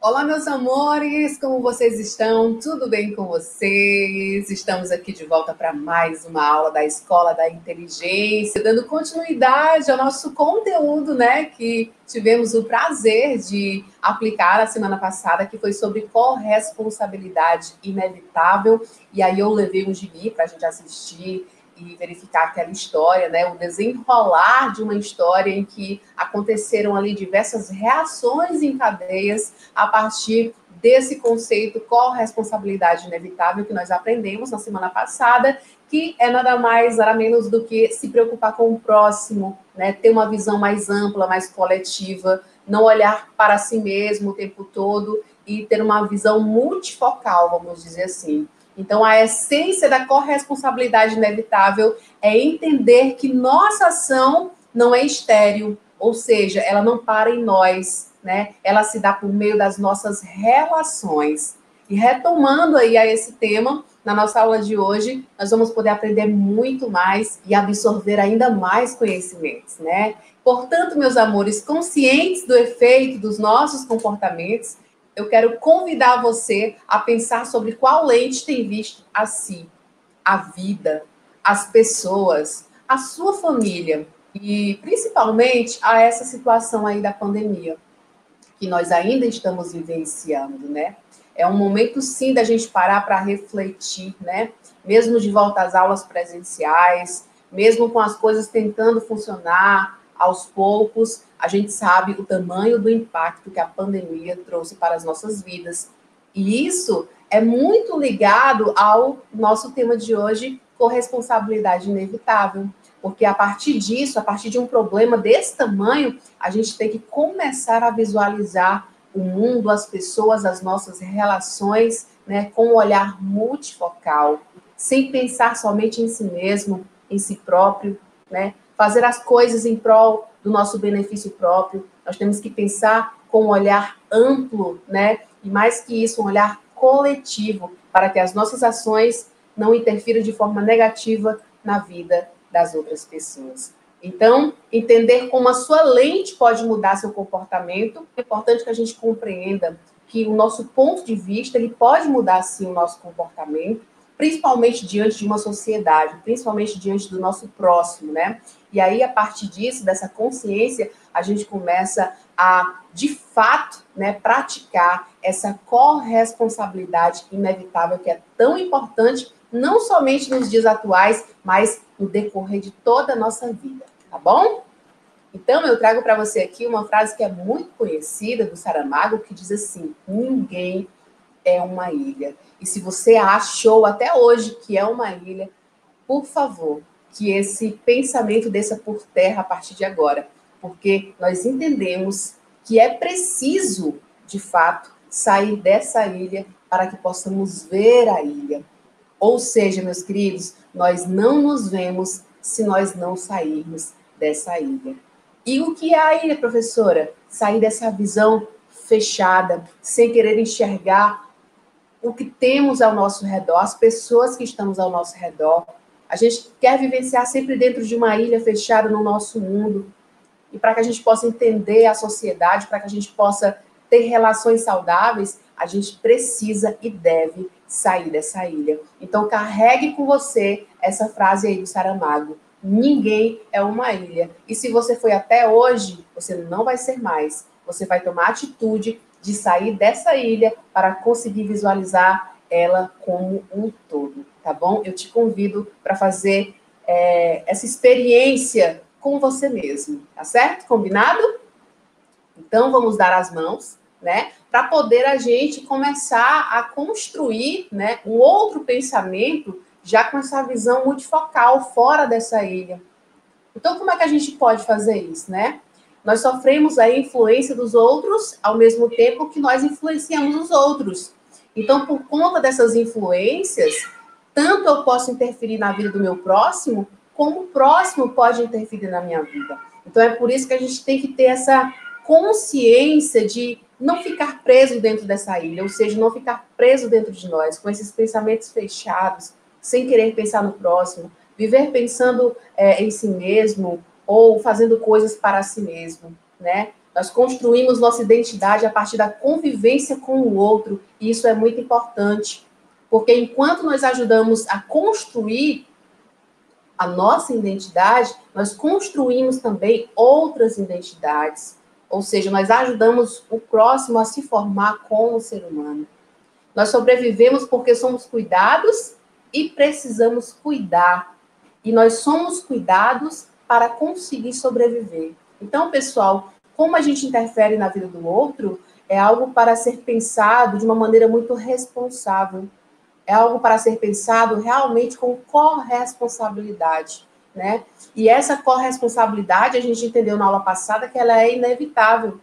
Olá, meus amores, como vocês estão? Tudo bem com vocês? Estamos aqui de volta para mais uma aula da Escola da Inteligência, dando continuidade ao nosso conteúdo, né, que tivemos o prazer de aplicar na semana passada, que foi sobre corresponsabilidade inevitável. E aí eu levei um gibi para a gente assistir e verificar aquela história, né, o desenrolar de uma história em que aconteceram ali diversas reações em cadeias a partir desse conceito corresponsabilidade inevitável que nós aprendemos na semana passada, que é nada mais, nada menos do que se preocupar com o próximo, né, ter uma visão mais ampla, mais coletiva, não olhar para si mesmo o tempo todo e ter uma visão multifocal, vamos dizer assim. Então, a essência da corresponsabilidade inevitável é entender que nossa ação não é estéril, ou seja, ela não para em nós, né? Ela se dá por meio das nossas relações. E retomando aí a esse tema, na nossa aula de hoje, nós vamos poder aprender muito mais e absorver ainda mais conhecimentos, né? Portanto, meus amores, conscientes do efeito dos nossos comportamentos, eu quero convidar você a pensar sobre qual lente tem visto a si, a vida, as pessoas, a sua família e principalmente a essa situação aí da pandemia que nós ainda estamos vivenciando, né? É um momento sim da gente parar para refletir, né? Mesmo de volta às aulas presenciais, mesmo com as coisas tentando funcionar aos poucos, a gente sabe o tamanho do impacto que a pandemia trouxe para as nossas vidas. E isso é muito ligado ao nosso tema de hoje, corresponsabilidade inevitável. Porque a partir disso, a partir de um problema desse tamanho, a gente tem que começar a visualizar o mundo, as pessoas, as nossas relações, né, com um olhar multifocal, sem pensar somente em si mesmo, em si próprio, né? Fazer as coisas em prol do nosso benefício próprio. Nós temos que pensar com um olhar amplo, né? E mais que isso, um olhar coletivo, para que as nossas ações não interfiram de forma negativa na vida das outras pessoas. Então, entender como a sua lente pode mudar seu comportamento, é importante que a gente compreenda que o nosso ponto de vista, ele pode mudar, sim, o nosso comportamento, principalmente diante de uma sociedade, principalmente diante do nosso próximo, né? E aí, a partir disso, dessa consciência, a gente começa a, de fato, né, praticar essa corresponsabilidade inevitável que é tão importante, não somente nos dias atuais, mas no decorrer de toda a nossa vida, tá bom? Então, eu trago para você aqui uma frase que é muito conhecida do Saramago, que diz assim: ninguém é uma ilha. E se você achou até hoje que é uma ilha, por favor, que esse pensamento desça por terra a partir de agora, porque nós entendemos que é preciso, de fato, sair dessa ilha para que possamos ver a ilha. Ou seja, meus queridos, nós não nos vemos se nós não sairmos dessa ilha. E o que é a ilha, professora? Sair dessa visão fechada, sem querer enxergar o que temos ao nosso redor, as pessoas que estamos ao nosso redor. A gente quer vivenciar sempre dentro de uma ilha fechada no nosso mundo. E para que a gente possa entender a sociedade, para que a gente possa ter relações saudáveis, a gente precisa e deve sair dessa ilha. Então, carregue com você essa frase aí do Saramago: ninguém é uma ilha. E se você foi até hoje, você não vai ser mais. Você vai tomar a atitude de sair dessa ilha para conseguir visualizar ela como um todo, tá bom? Eu te convido para fazer essa experiência com você mesmo, tá certo? Combinado? Então, vamos dar as mãos, né? Para poder a gente começar a construir, né, um outro pensamento, já com essa visão multifocal, fora dessa ilha. Então, como é que a gente pode fazer isso, né? Nós sofremos a influência dos outros ao mesmo tempo que nós influenciamos os outros. Então, por conta dessas influências, tanto eu posso interferir na vida do meu próximo, como o próximo pode interferir na minha vida. Então, é por isso que a gente tem que ter essa consciência de não ficar preso dentro dessa ilha, ou seja, não ficar preso dentro de nós, com esses pensamentos fechados, sem querer pensar no próximo, viver pensando em si mesmo ou fazendo coisas para si mesmo, né? Nós construímos nossa identidade a partir da convivência com o outro, e isso é muito importante, porque enquanto nós ajudamos a construir a nossa identidade, nós construímos também outras identidades, ou seja, nós ajudamos o próximo a se formar como ser humano. Nós sobrevivemos porque somos cuidados e precisamos cuidar. E nós somos cuidados para conseguir sobreviver. Então, pessoal, como a gente interfere na vida do outro é algo para ser pensado de uma maneira muito responsável. É algo para ser pensado realmente com corresponsabilidade, né? E essa corresponsabilidade, a gente entendeu na aula passada que ela é inevitável.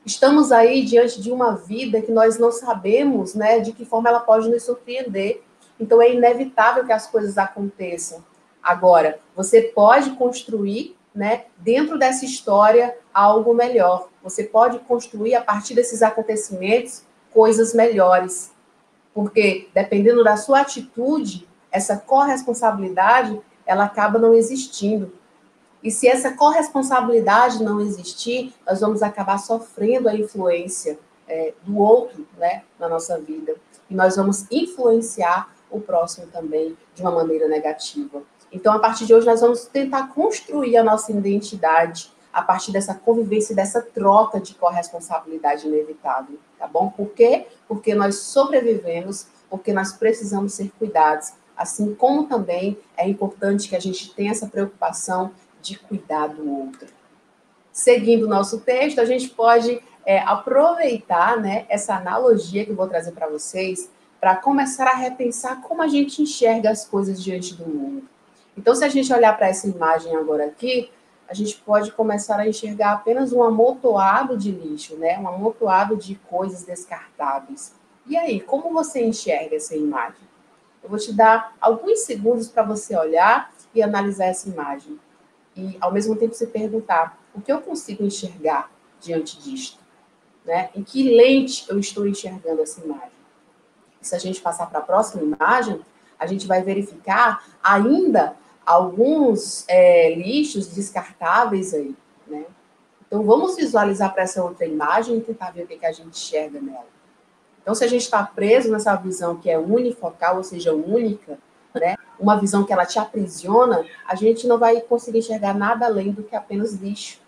Estamos aí diante de uma vida que nós não sabemos, né, de que forma ela pode nos surpreender. Então, é inevitável que as coisas aconteçam. Agora, você pode construir, né, dentro dessa história, algo melhor. Você pode construir, a partir desses acontecimentos, coisas melhores. Porque, dependendo da sua atitude, essa corresponsabilidade, ela acaba não existindo. E se essa corresponsabilidade não existir, nós vamos acabar sofrendo a influência do outro, né, na nossa vida. E nós vamos influenciar o próximo também de uma maneira negativa. Então, a partir de hoje, nós vamos tentar construir a nossa identidade a partir dessa convivência, dessa troca de corresponsabilidade inevitável, tá bom? Por quê? Porque nós sobrevivemos, porque nós precisamos ser cuidados, assim como também é importante que a gente tenha essa preocupação de cuidar do outro. Seguindo o nosso texto, a gente pode aproveitar, né, essa analogia que eu vou trazer para vocês, para começar a repensar como a gente enxerga as coisas diante do mundo. Então, se a gente olhar para essa imagem agora aqui, a gente pode começar a enxergar apenas um amontoado de lixo, né, um amontoado de coisas descartáveis. E aí, como você enxerga essa imagem? Eu vou te dar alguns segundos para você olhar e analisar essa imagem. E, ao mesmo tempo, se perguntar, o que eu consigo enxergar diante disto? Né? Em que lente eu estou enxergando essa imagem? E se a gente passar para a próxima imagem, a gente vai verificar ainda alguns lixos descartáveis aí, né? Então, vamos visualizar para essa outra imagem e tentar ver o que a gente enxerga nela. Então, se a gente está preso nessa visão que é unifocal, ou seja, única, né? Uma visão que ela te aprisiona, a gente não vai conseguir enxergar nada além do que apenas lixo.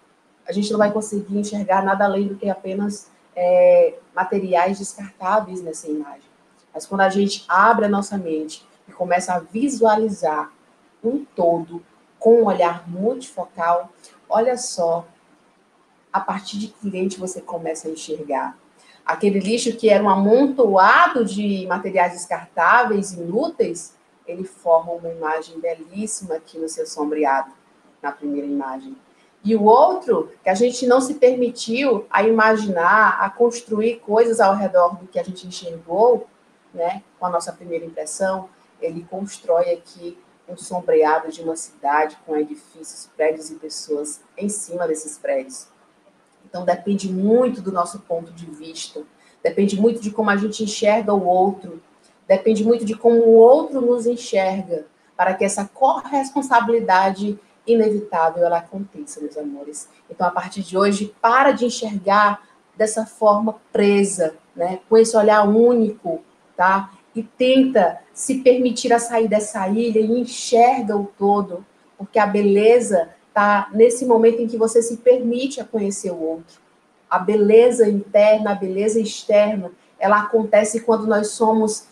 A gente não vai conseguir enxergar nada além do que apenas materiais descartáveis nessa imagem. Mas quando a gente abre a nossa mente e começa a visualizar um todo com um olhar multifocal, olha só, a partir de que lente você começa a enxergar. Aquele lixo que era um amontoado de materiais descartáveis, inúteis, ele forma uma imagem belíssima aqui no seu sombreado, na primeira imagem. E o outro, que a gente não se permitiu a imaginar, a construir coisas ao redor do que a gente enxergou, né, com a nossa primeira impressão, ele constrói aqui um sombreado de uma cidade com edifícios, prédios e pessoas em cima desses prédios. Então, depende muito do nosso ponto de vista, depende muito de como a gente enxerga o outro, depende muito de como o outro nos enxerga, para que essa corresponsabilidade inevitável ela aconteça, meus amores. Então, a partir de hoje, para de enxergar dessa forma presa, né, com esse olhar único, tá? E tenta se permitir a sair dessa ilha e enxerga o todo, porque a beleza tá nesse momento em que você se permite a conhecer o outro. A beleza interna, a beleza externa, ela acontece quando nós somos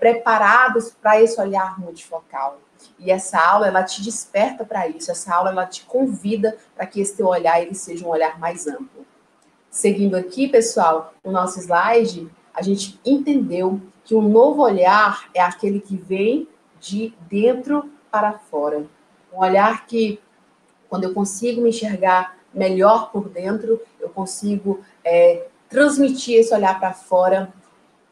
preparados para esse olhar multifocal. E essa aula, ela te desperta para isso. Essa aula, ela te convida para que esse teu olhar, ele seja um olhar mais amplo. Seguindo aqui, pessoal, no nosso slide, a gente entendeu que um novo olhar é aquele que vem de dentro para fora. Um olhar que, quando eu consigo me enxergar melhor por dentro, eu consigo transmitir esse olhar para fora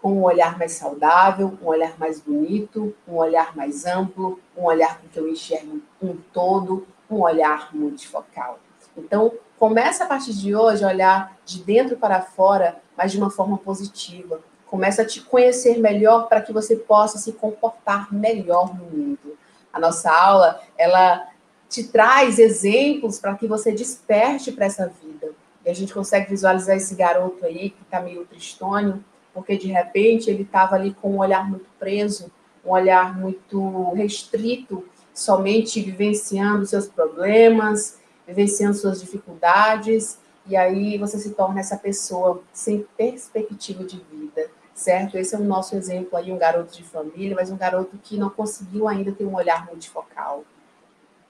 com um olhar mais saudável, um olhar mais bonito, um olhar mais amplo, um olhar com que eu enxergo um todo, um olhar multifocal. Então, começa a partir de hoje a olhar de dentro para fora, mas de uma forma positiva. Começa a te conhecer melhor para que você possa se comportar melhor no mundo. A nossa aula, ela te traz exemplos para que você desperte para essa vida. E a gente consegue visualizar esse garoto aí que está meio tristonho, porque de repente ele estava ali com um olhar muito preso, um olhar muito restrito, somente vivenciando seus problemas, vivenciando suas dificuldades, e aí você se torna essa pessoa sem perspectiva de vida, certo? Esse é o nosso exemplo aí, um garoto de família, mas um garoto que não conseguiu ainda ter um olhar multifocal,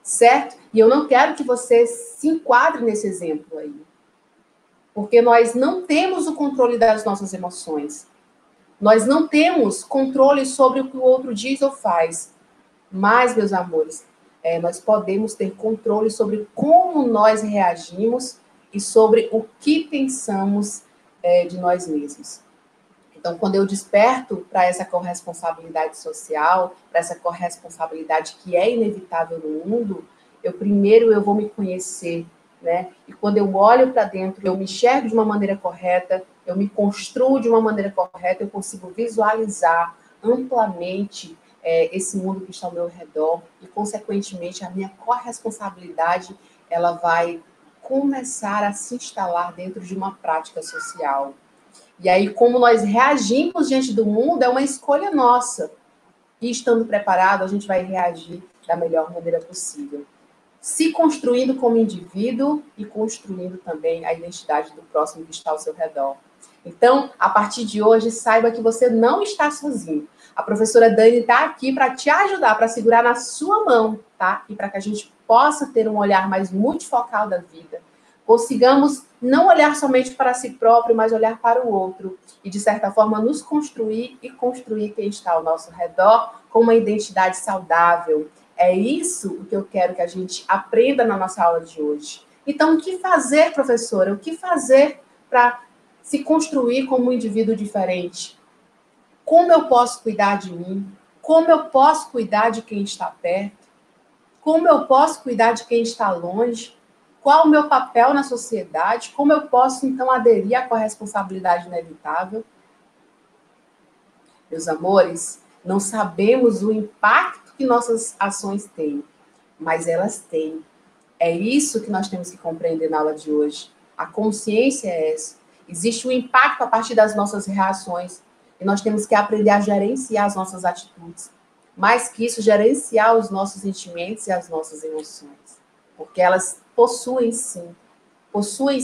certo? E eu não quero que você se enquadre nesse exemplo aí, porque nós não temos o controle das nossas emoções. Nós não temos controle sobre o que o outro diz ou faz. Mas, meus amores, nós podemos ter controle sobre como nós reagimos e sobre o que pensamos de nós mesmos. Então, quando eu desperto para essa corresponsabilidade social, para essa corresponsabilidade que é inevitável no mundo, eu vou me conhecer, né? E quando eu olho para dentro, eu me enxergo de uma maneira correta, eu me construo de uma maneira correta, eu consigo visualizar amplamente esse mundo que está ao meu redor e, consequentemente, a minha corresponsabilidade ela vai começar a se instalar dentro de uma prática social. E aí, como nós reagimos diante do mundo, é uma escolha nossa. E estando preparado, a gente vai reagir da melhor maneira possível. Se construindo como indivíduo e construindo também a identidade do próximo que está ao seu redor. Então, a partir de hoje, saiba que você não está sozinho. A professora Dani está aqui para te ajudar, para segurar na sua mão, tá? E para que a gente possa ter um olhar mais multifocal da vida. Consigamos não olhar somente para si próprio, mas olhar para o outro. E, de certa forma, nos construir e construir quem está ao nosso redor com uma identidade saudável. É isso o que eu quero que a gente aprenda na nossa aula de hoje. Então, o que fazer, professora? O que fazer para se construir como um indivíduo diferente? Como eu posso cuidar de mim? Como eu posso cuidar de quem está perto? Como eu posso cuidar de quem está longe? Qual o meu papel na sociedade? Como eu posso, então, aderir à corresponsabilidade inevitável? Meus amores, não sabemos o impacto que nossas ações têm, mas elas têm. É isso que nós temos que compreender na aula de hoje. A consciência é essa. Existe um impacto a partir das nossas reações e nós temos que aprender a gerenciar as nossas atitudes. Mais que isso, gerenciar os nossos sentimentos e as nossas emoções. Porque elas possuem sim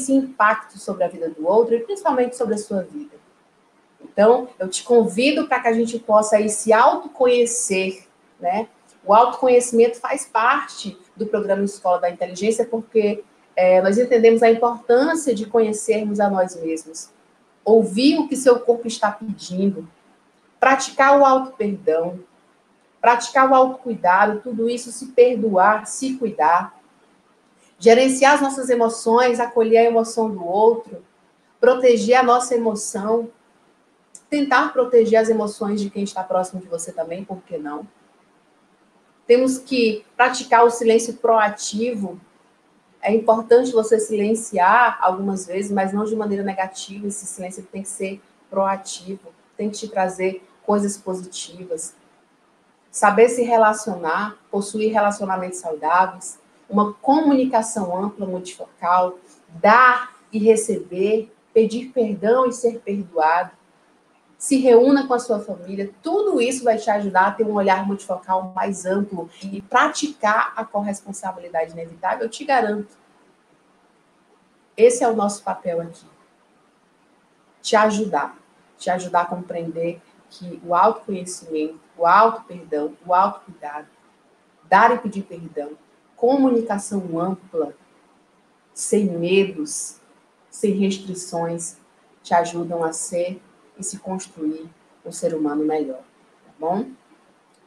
impacto sobre a vida do outro e principalmente sobre a sua vida. Então, eu te convido para que a gente possa aí se autoconhecer, né? O autoconhecimento faz parte do programa Escola da Inteligência, porque nós entendemos a importância de conhecermos a nós mesmos, ouvir o que seu corpo está pedindo, praticar o auto-perdão, praticar o autocuidado, tudo isso, se perdoar, se cuidar, gerenciar as nossas emoções, acolher a emoção do outro, proteger a nossa emoção, tentar proteger as emoções de quem está próximo de você também, por que não? Temos que praticar o silêncio proativo. É importante você silenciar algumas vezes, mas não de maneira negativa. Esse silêncio tem que ser proativo, tem que te trazer coisas positivas. Saber se relacionar, possuir relacionamentos saudáveis, uma comunicação ampla, multifocal, dar e receber, pedir perdão e ser perdoado. Se reúna com a sua família, tudo isso vai te ajudar a ter um olhar multifocal mais amplo e praticar a corresponsabilidade inevitável, eu te garanto. Esse é o nosso papel aqui. Te ajudar a compreender que o autoconhecimento, o auto-perdão, o autocuidado, dar e pedir perdão, comunicação ampla, sem medos, sem restrições, te ajudam a ser e se construir um ser humano melhor, tá bom?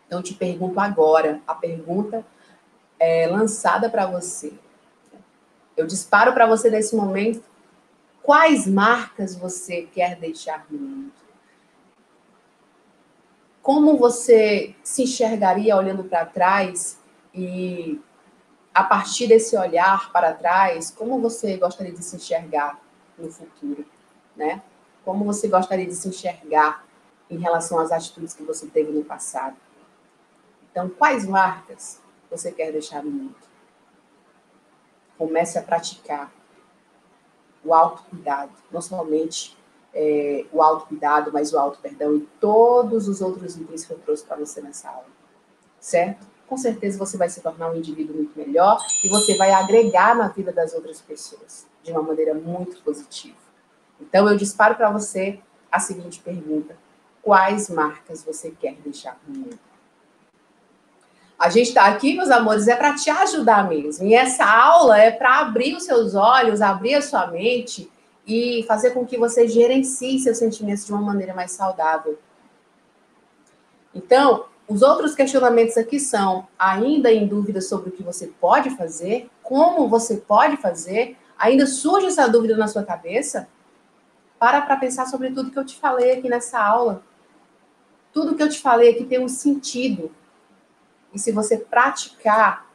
Então, eu te pergunto agora, a pergunta é lançada para você. Eu disparo para você nesse momento, quais marcas você quer deixar no mundo? Como você se enxergaria olhando para trás e, a partir desse olhar para trás, como você gostaria de se enxergar no futuro, né? Como você gostaria de se enxergar em relação às atitudes que você teve no passado? Então, quais marcas você quer deixar no mundo? Comece a praticar. o autocuidado, não somente o autocuidado, mas o auto-perdão e todos os outros itens que eu trouxe para você nessa aula, certo? Com certeza você vai se tornar um indivíduo muito melhor e você vai agregar na vida das outras pessoas de uma maneira muito positiva. Então, eu disparo para você a seguinte pergunta: quais marcas você quer deixar no mundo? A gente está aqui, meus amores, é para te ajudar mesmo. E essa aula é para abrir os seus olhos, abrir a sua mente e fazer com que você gerencie seus sentimentos de uma maneira mais saudável. Então, os outros questionamentos aqui são: ainda em dúvida sobre o que você pode fazer? Como você pode fazer? Ainda surge essa dúvida na sua cabeça? Para pensar sobre tudo que eu te falei aqui nessa aula. Tudo que eu te falei aqui tem um sentido. E se você praticar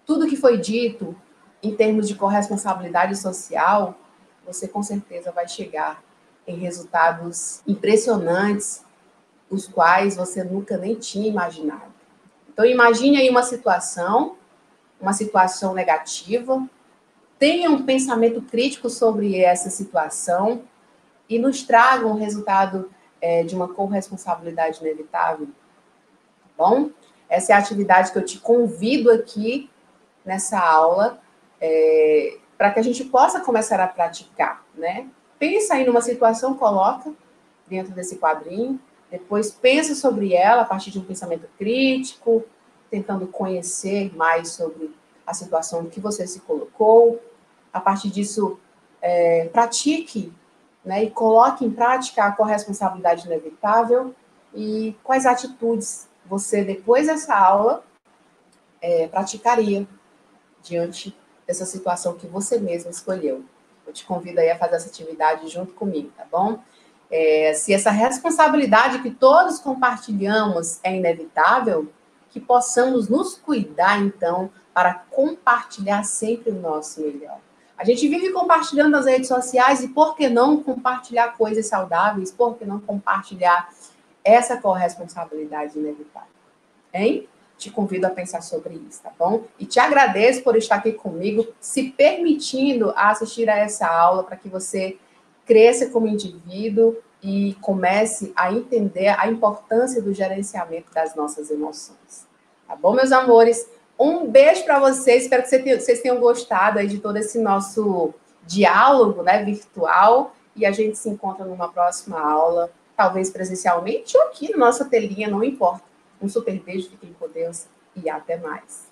tudo que foi dito em termos de corresponsabilidade social, você com certeza vai chegar em resultados impressionantes, os quais você nunca nem tinha imaginado. Então, imagine aí uma situação negativa, tenha um pensamento crítico sobre essa situação e nos traga um resultado de uma corresponsabilidade inevitável. Bom, essa é a atividade que eu te convido aqui nessa aula, para que a gente possa começar a praticar, né? Pensa aí numa situação, coloca dentro desse quadrinho, depois pensa sobre ela a partir de um pensamento crítico, tentando conhecer mais sobre a situação que você se colocou. A partir disso, pratique, né, e coloque em prática a corresponsabilidade inevitável e quais atitudes você, depois dessa aula, praticaria diante dessa situação que você mesmo escolheu. Eu te convido aí a fazer essa atividade junto comigo, tá bom? Se essa responsabilidade que todos compartilhamos é inevitável, que possamos nos cuidar, então, para compartilhar sempre o nosso melhor. A gente vive compartilhando nas redes sociais e por que não compartilhar coisas saudáveis? Por que não compartilhar essa corresponsabilidade inevitável? Hein? Te convido a pensar sobre isso, tá bom? E te agradeço por estar aqui comigo, se permitindo assistir a essa aula para que você cresça como indivíduo e comece a entender a importância do gerenciamento das nossas emoções. Tá bom, meus amores? Um beijo para vocês, espero que vocês tenham gostado aí de todo esse nosso diálogo, né, virtual, e a gente se encontra numa próxima aula, talvez presencialmente ou aqui na nossa telinha, não importa. Um super beijo, fiquem com Deus e até mais.